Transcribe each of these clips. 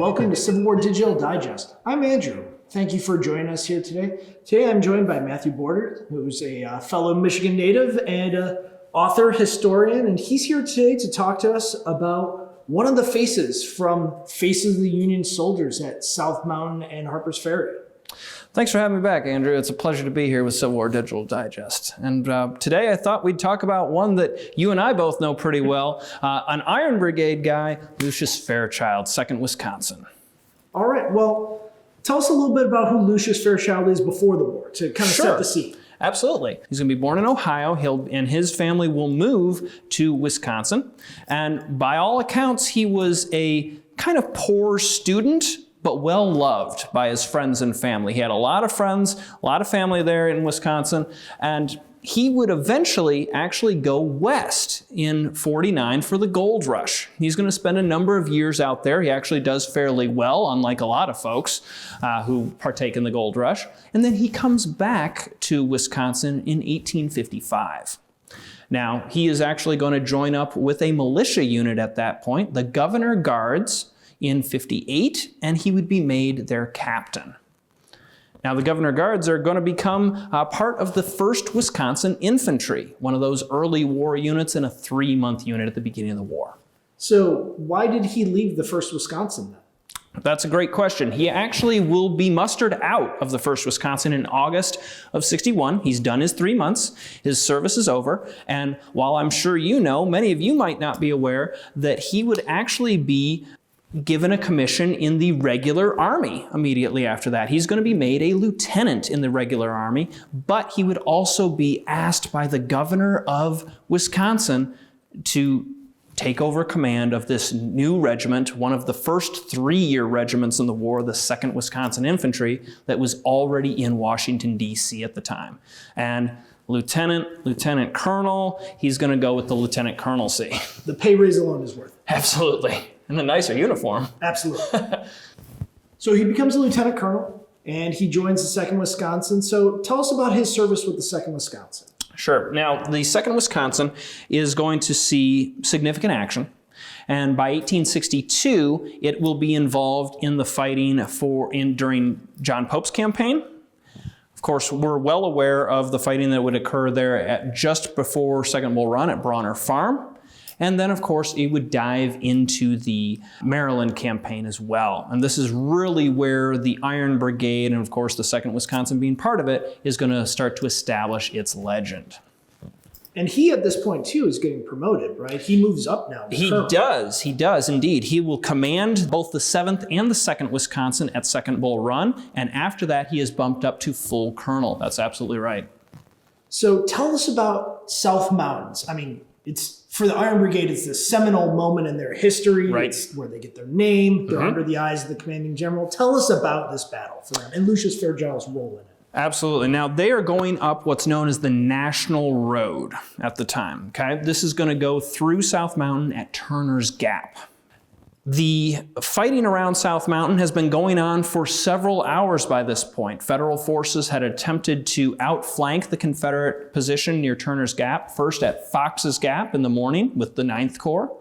welcome to Civil War Digital Digest. I'm Andrew. Thank you for joining us here today. Today I'm joined by Matthew Border, who's a fellow Michigan native and author, historian, and he's here today to talk to us about one of the faces from Faces of the Union Soldiers at South Mountain and Harper's Ferry. Thanks for having me back, Andrew. It's a pleasure to be here with Civil War Digital Digest. And today I thought we'd talk about one that you and I both know pretty well, an Iron Brigade guy, Lucius Fairchild, 2nd Wisconsin. All right, well, tell us a little bit about who Lucius Fairchild is before the war, to kind of set the scene. Absolutely. He's going to be born in Ohio, and his family will move to Wisconsin. And by all accounts, he was a kind of poor student, but well loved by his friends and family. He had a lot of friends, a lot of family there in Wisconsin, and he would eventually actually go west in '49 for the gold rush. He's going to spend a number of years out there. He actually does fairly well, unlike a lot of folks who partake in the gold rush. And then he comes back to Wisconsin in 1855. Now, he is actually going to join up with a militia unit at that point, the Governor Guards, in '58, and he would be made their captain. Now, the Governor Guards are going to become part of the 1st Wisconsin Infantry, one of those early war units and a 3-month unit at the beginning of the war. So why did he leave the 1st Wisconsin then? That's a great question. He actually will be mustered out of the 1st Wisconsin in August of '61. He's done his 3 months. His service is over. And while I'm sure you know, many of you might not be aware that he would actually be given a commission in the regular army immediately after that. He's going to be made a lieutenant in the regular army, but he would also be asked by the governor of Wisconsin to take over command of this new regiment, one of the first 3-year regiments in the war, the 2nd Wisconsin Infantry, that was already in Washington, D.C. at the time. And lieutenant colonel, he's going to go with the lieutenant colonelcy. The pay raise alone is worth it. Absolutely. And a nicer uniform. Absolutely. So he becomes a lieutenant colonel and he joins the 2nd Wisconsin. So tell us about his service with the 2nd Wisconsin. Sure. Now, the 2nd Wisconsin is going to see significant action. And by 1862, it will be involved in the fighting during John Pope's campaign. Of course, we're well aware of the fighting that would occur there just before Second Bull Run at Bronner Farm. And then, of course, it would dive into the Maryland campaign as well. And this is really where the Iron Brigade, and of course the 2nd Wisconsin being part of it, is going to start to establish its legend. And he, at this point, too, is getting promoted, right? He moves up now. He does indeed. He will command both the 7th and the 2nd Wisconsin at Second Bull Run. And after that, he is bumped up to full colonel. That's absolutely right. So tell us about South Mountains. I mean, for the Iron Brigade, it's the seminal moment in their history. Right. It's where they get their name. They're under the eyes of the commanding general. Tell us about this battle for them and Lucius Fairchild's role in it. Absolutely. Now, they are going up what's known as the National Road at the time. Okay, this is going to go through South Mountain at Turner's Gap. The fighting around South Mountain has been going on for several hours by this point. Federal forces had attempted to outflank the Confederate position near Turner's Gap, first at Fox's Gap in the morning with the 9th Corps,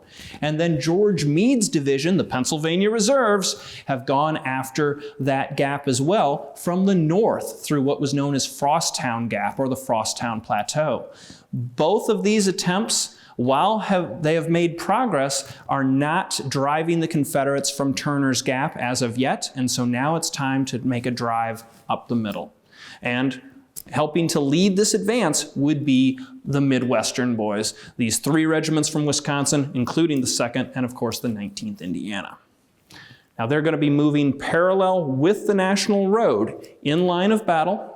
and then George Meade's division, the Pennsylvania Reserves, have gone after that gap as well from the north through what was known as Frosttown Gap or the Frosttown Plateau. Both of these attempts, while they have made progress, are not driving the Confederates from Turner's Gap as of yet, and so now it's time to make a drive up the middle. And helping to lead this advance would be the Midwestern boys, these 3 regiments from Wisconsin, including the 2nd and, of course, the 19th Indiana. Now, they're going to be moving parallel with the National Road in line of battle.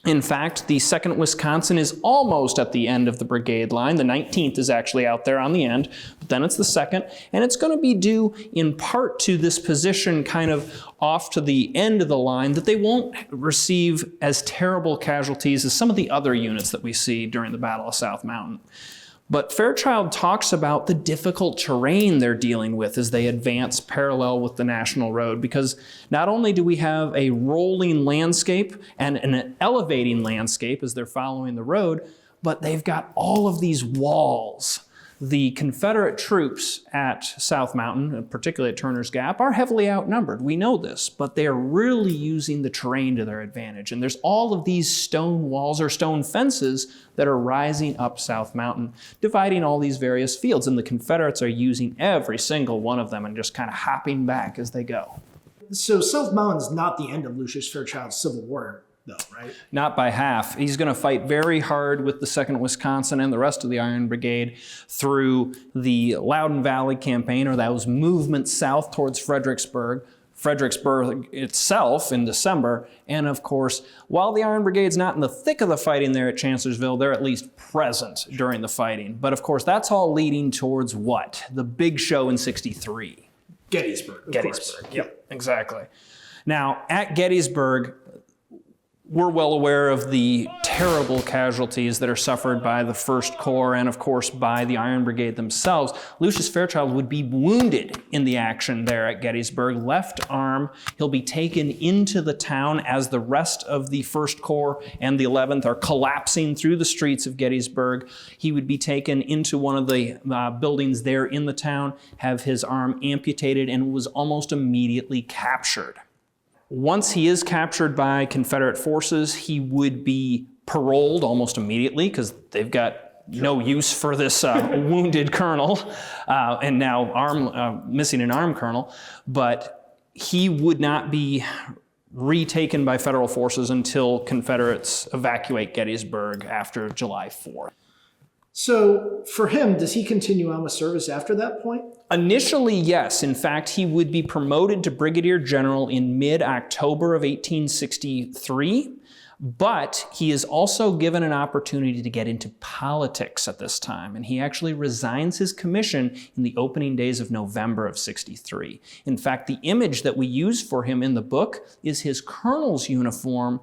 In fact, the 2nd Wisconsin is almost at the end of the brigade line. The 19th is actually out there on the end, but then it's the 2nd, and it's going to be due in part to this position kind of off to the end of the line that they won't receive as terrible casualties as some of the other units that we see during the Battle of South Mountain. But Fairchild talks about the difficult terrain they're dealing with as they advance parallel with the National Road, because not only do we have a rolling landscape and an elevating landscape as they're following the road, but they've got all of these walls The Confederate troops at South Mountain, particularly at Turner's Gap, are heavily outnumbered. We know this, but they are really using the terrain to their advantage. And there's all of these stone walls or stone fences that are rising up South Mountain, dividing all these various fields. And the Confederates are using every single one of them and just kind of hopping back as they go. So South Mountain's not the end of Lucius Fairchild's Civil War, though, right? Not by half. He's going to fight very hard with the 2nd Wisconsin and the rest of the Iron Brigade through the Loudoun Valley campaign, or those movements south towards Fredericksburg itself in December. And of course, while the Iron Brigade's not in the thick of the fighting there at Chancellorsville, they're at least present during the fighting. But of course, that's all leading towards what? The big show in '63. Gettysburg. Gettysburg, yep, exactly. Now, at Gettysburg, we're well aware of the terrible casualties that are suffered by the First Corps and, of course, by the Iron Brigade themselves. Lucius Fairchild would be wounded in the action there at Gettysburg, left arm. He'll be taken into the town as the rest of the First Corps and the 11th are collapsing through the streets of Gettysburg. He would be taken into one of the buildings there in the town, have his arm amputated, and was almost immediately captured. Once he is captured by Confederate forces, he would be paroled almost immediately because they've got no use for this wounded colonel and now missing an arm colonel. But he would not be retaken by Federal forces until Confederates evacuate Gettysburg after July 4th. So for him, does he continue on with service after that point? Initially, yes. In fact, he would be promoted to brigadier general in mid-October of 1863, but he is also given an opportunity to get into politics at this time, and he actually resigns his commission in the opening days of November of '63. In fact, the image that we use for him in the book is his colonel's uniform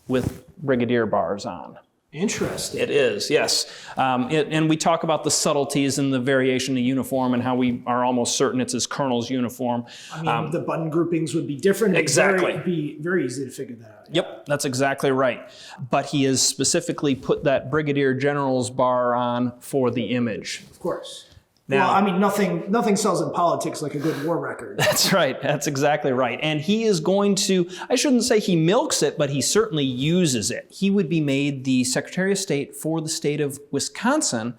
with brigadier bars on. Interesting. It is, yes. And we talk about the subtleties and the variation in uniform and how we are almost certain it's his colonel's uniform. I mean, the button groupings would be different. Exactly. It'd be very easy to figure that out. Yep, that's exactly right. But he has specifically put that brigadier general's bar on for the image. Of course. Now, well, I mean, nothing sells in politics like a good war record. That's right. That's exactly right. And he is going to, I shouldn't say he milks it, but he certainly uses it. He would be made the Secretary of State for the state of Wisconsin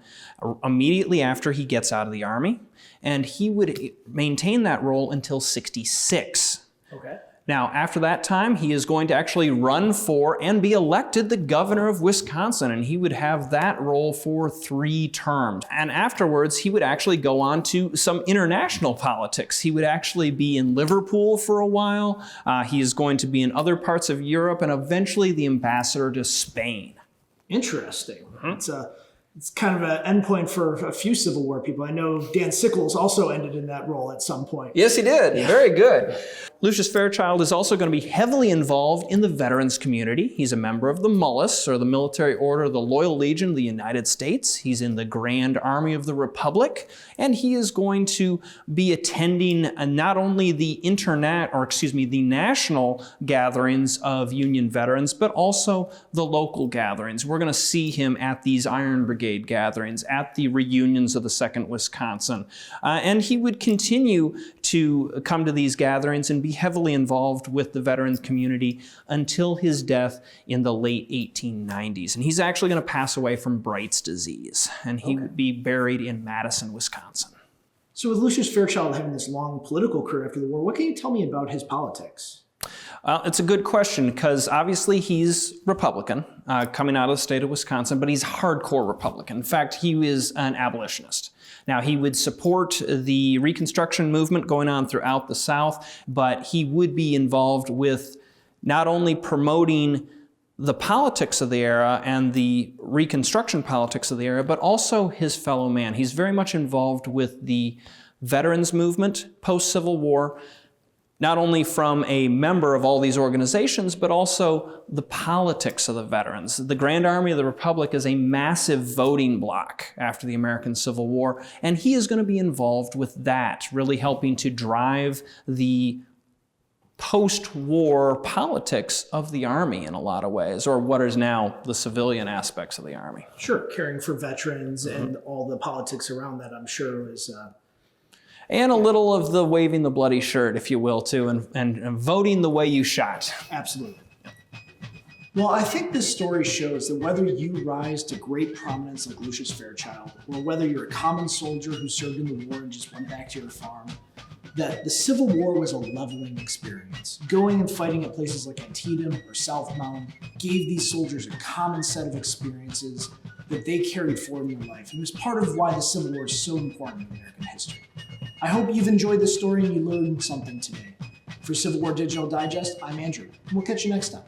immediately after he gets out of the Army. And he would maintain that role until '66. Okay. Now, after that time, he is going to actually run for and be elected the governor of Wisconsin, and he would have that role for 3 terms. And afterwards, he would actually go on to some international politics. He would actually be in Liverpool for a while. He is going to be in other parts of Europe, and eventually the ambassador to Spain. Interesting. It's kind of an endpoint for a few Civil War people. I know Dan Sickles also ended in that role at some point. Yes, he did. Yeah. Very good. Lucius Fairchild is also going to be heavily involved in the veterans community. He's a member of the MULLIS, or the Military Order of the Loyal Legion of the United States. He's in the Grand Army of the Republic, and he is going to be attending not only the national gatherings of Union veterans, but also the local gatherings. We're going to see him at these Iron Brigade gatherings, at the reunions of the 2nd Wisconsin. And he would continue to come to these gatherings and be heavily involved with the veterans community until his death in the late 1890s. And he's actually going to pass away from Bright's disease, and he would be buried in Madison, Wisconsin. So with Lucius Fairchild having this long political career after the war, what can you tell me about his politics? It's a good question because obviously he's Republican, coming out of the state of Wisconsin, but he's hardcore Republican. In fact, he is an abolitionist. Now, he would support the Reconstruction movement going on throughout the South, but he would be involved with not only promoting the politics of the era and the Reconstruction politics of the era, but also his fellow man. He's very much involved with the veterans movement post-Civil War, not only from a member of all these organizations, but also the politics of the veterans. The Grand Army of the Republic is a massive voting bloc after the American Civil War, and he is going to be involved with that, really helping to drive the post-war politics of the Army in a lot of ways, or what is now the civilian aspects of the Army. Sure, caring for veterans and all the politics around that, I'm sure, is... And a little of the waving the bloody shirt, if you will, too, and voting the way you shot. Absolutely. Well, I think this story shows that whether you rise to great prominence like Lucius Fairchild, or whether you're a common soldier who served in the war and just went back to your farm, that the Civil War was a leveling experience. Going and fighting at places like Antietam or South Mountain gave these soldiers a common set of experiences that they carried forward in their life, and it was part of why the Civil War is so important in American history. I hope you've enjoyed this story and you learned something today. For Civil War Digital Digest, I'm Andrew, and we'll catch you next time.